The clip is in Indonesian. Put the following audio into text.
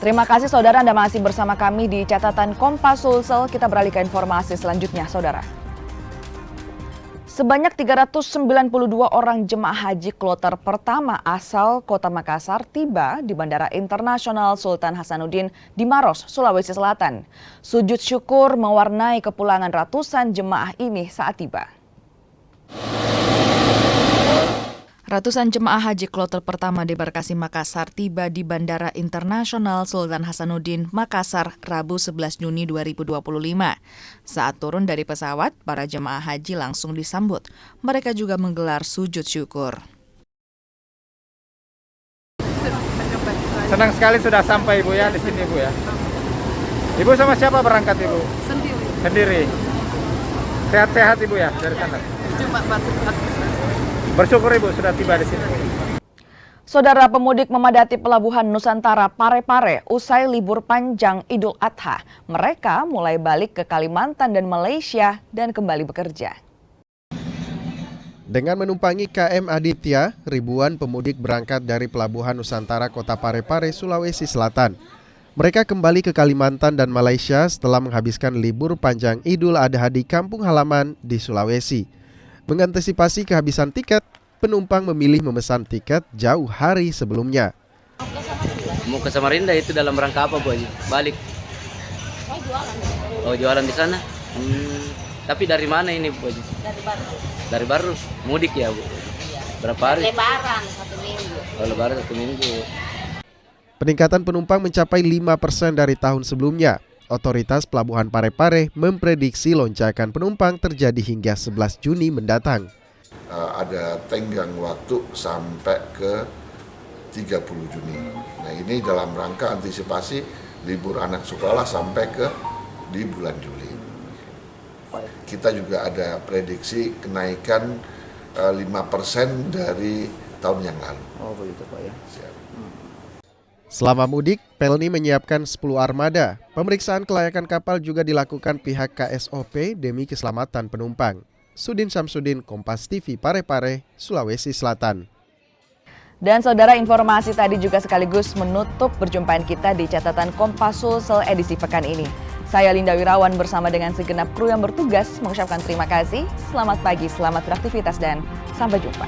Terima kasih saudara Anda masih bersama kami di catatan Kompas Sulsel. Kita beralih ke informasi selanjutnya saudara. Sebanyak 392 orang jemaah haji kloter pertama asal Kota Makassar tiba di Bandara Internasional Sultan Hasanuddin di Maros, Sulawesi Selatan. Sujud syukur mewarnai kepulangan ratusan jemaah ini saat tiba. Ratusan jemaah haji kloter pertama debarkasi Makassar tiba di Bandara Internasional Sultan Hasanuddin, Makassar, Rabu 11 Juni 2025. Saat turun dari pesawat, para jemaah haji langsung disambut. Mereka juga menggelar sujud syukur. Senang sekali sudah sampai Ibu ya di sini Ibu ya. Ibu sama siapa berangkat Ibu? Sendiri. Sendiri. Sehat-sehat Ibu ya dari sana. Cuma batuk-batuk. Bersyukur Ibu sudah tiba di sini. Saudara, pemudik memadati pelabuhan Nusantara Parepare usai libur panjang Idul Adha. Mereka mulai balik ke Kalimantan dan Malaysia dan kembali bekerja. Dengan menumpangi KM Aditya, ribuan pemudik berangkat dari pelabuhan Nusantara Kota Parepare, Sulawesi Selatan. Mereka kembali ke Kalimantan dan Malaysia setelah menghabiskan libur panjang Idul Adha di kampung halaman di Sulawesi. Mengantisipasi kehabisan tiket, penumpang memilih memesan tiket jauh hari sebelumnya. Mau ke Samarinda itu dalam rangka apa Bu? Balik. Oh jualan di sana. Tapi dari mana ini Bu? Dari Baru. Dari Baru. Mudik ya Bu? Iya. Berapa hari? Lebaran 1 minggu. Oh, Lebaran 1 minggu. Peningkatan penumpang mencapai 5% dari tahun sebelumnya. Otoritas Pelabuhan Parepare memprediksi lonjakan penumpang terjadi hingga 11 Juni mendatang. Ada tenggang waktu sampai ke 30 Juni. Nah ini dalam rangka antisipasi libur anak sekolah sampai ke di bulan Juli. Kita juga ada prediksi kenaikan 5% dari tahun yang lalu. Oh begitu Pak ya. Siap. Selama mudik, Pelni menyiapkan 10 armada. Pemeriksaan kelayakan kapal juga dilakukan pihak KSOP demi keselamatan penumpang. Sudin Samsudin, Kompas TV Parepare, Sulawesi Selatan. Dan saudara, informasi tadi juga sekaligus menutup perjumpaan kita di catatan Kompas Sulsel edisi pekan ini. Saya Linda Wirawan bersama dengan segenap kru yang bertugas mengucapkan terima kasih. Selamat pagi, selamat beraktivitas dan sampai jumpa.